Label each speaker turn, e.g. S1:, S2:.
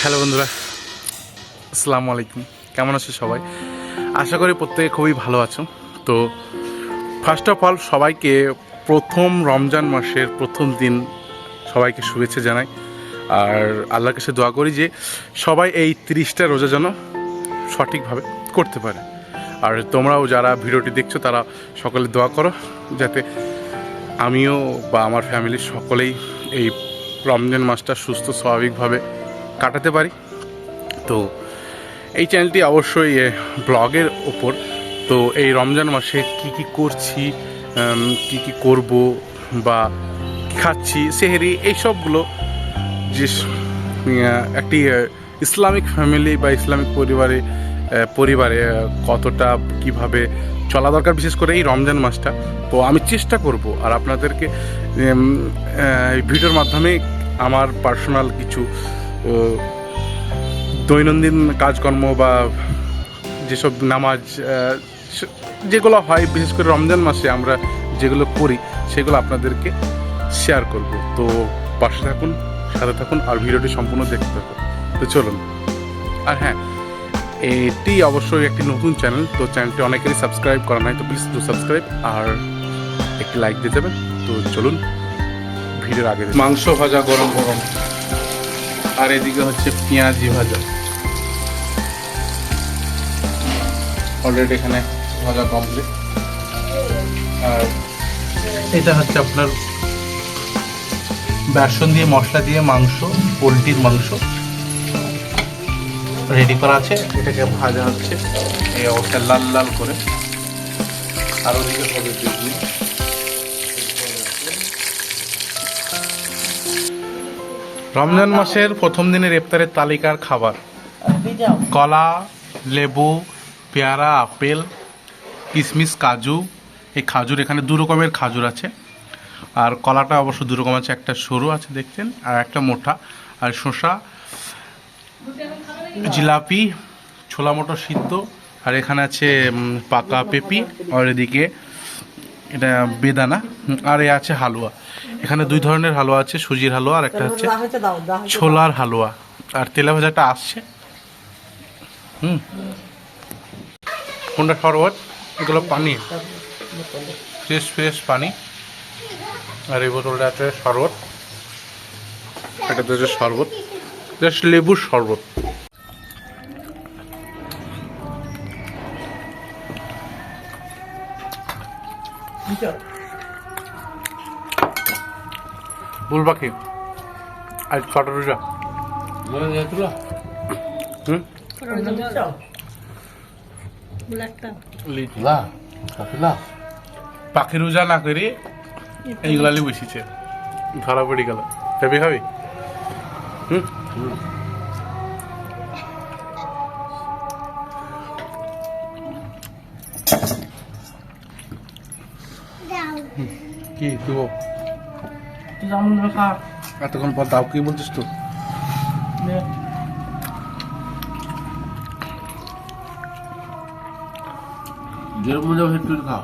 S1: Hello বন্ধুরা, আসসালামু আলাইকুম। কেমন আছো সবাই? আশা করি প্রত্যেকে খুবই ভালো আছো। তো ফার্স্ট অফ অল সবাইকে প্রথম রমজান মাসের প্রথম দিন সবাইকে শুভেচ্ছা জানাই। আর আল্লাহর কাছে দোয়া করি যে সবাই এই 30টা রোজা যেন সঠিকভাবে করতে পারে। আর তোমরাও যারা ভিডিওটি দেখছো তারা সকলে দোয়া করো যাতে আমিও বা আমার ফ্যামিলির সকলেই এই রমজান মাসটা সুস্থ স্বাভাবিকভাবে কাটাতে পারি। তো এই চ্যানেলটি অবশ্যই ব্লগের ওপর। তো এই রমজান মাসে কি কি করছি, কি কি করব বা খাচ্ছি সেহেরি, এইসবগুলো যে একটি ইসলামিক ফ্যামিলি বা ইসলামিক পরিবারে কতটা কিভাবে চলা দরকার, বিশেষ করে এই রমজান মাসটা। তো আমি চেষ্টা করব আর আপনাদেরকে এই ভিডিওর মাধ্যমে আমার পার্সোনাল কিছু দৈনন্দিন কাজকর্ম বা যেসব নামাজ যেগুলো হয় বিশেষ করে রমজান মাসে আমরা যেগুলো করি সেগুলো আপনাদেরকে শেয়ার করব। তো পাশে থাকুন, সাথে থাকুন আর ভিডিওটি সম্পূর্ণ দেখতে থাকুন। তো চলুন। আর হ্যাঁ, এটি অবশ্যই একটি নতুন চ্যানেল, তো চ্যানেলটি অনেকেরই সাবস্ক্রাইব করা নাই, তো প্লিজ ডু সাবস্ক্রাইব আর একটি লাইক দিয়ে দেবেন। তো চলুন ভিডিওর আগে। মাংস ভাজা গরম গরম, আর এদিকে হচ্ছে পেঁয়াজি ভাজা। অলরেডি এখানে ভাজা কমপ্লিট। আর এটা হচ্ছে আপনার বেসন দিয়ে মশলা দিয়ে মাংস, পোলট্রির মাংস রেডি করা আছে। এটাকে ভাজা হচ্ছে এই অবস্থায় লাল লাল করে। আর ওদিকে হবে বেগুন। রমজান মাসের প্রথম দিনের ইফতারের তালিকার খাবার: কলা, লেবু, পেয়ারা, আপেল, কিশমিশ, কাজু। এই খাজুর এখানে দু রকমের খাজুর আছে। আর কলাটা অবশ্য দু রকম আছে, একটা সরু আছে দেখছেন আর একটা মোটা। আর শসা, জিলাপি, ছোলা মটর সিদ্ধ। আর এখানে আছে পাকা পেঁপি। আর এদিকে এটা বেদানা। আর এ আছে হালুয়া। এখানে দুই ধরনের হালুয়া আছে, সুজির হালুয়া আর একটা হচ্ছে ছোলার হালুয়া। আর তেলে ভাজাটা আসছে। কোনটা শরবত? এগুলো পানি, ফ্রেশ ফ্রেশ পানি। আর এই বোতলটা আছে শরবত, এটাতে হচ্ছে শরবত, জাস্ট লেবুর শরবত। ভুল পাখি আজ কটা রোজা? পাখি রোজা না করে এইগুলালি বসেছে, ধরা পড়ে গেল। ভেবে খাবি? কি দেবো? এতক্ষণ পর দাও কি বলছিস তো?
S2: যেরকম মজা ভেতরে খা।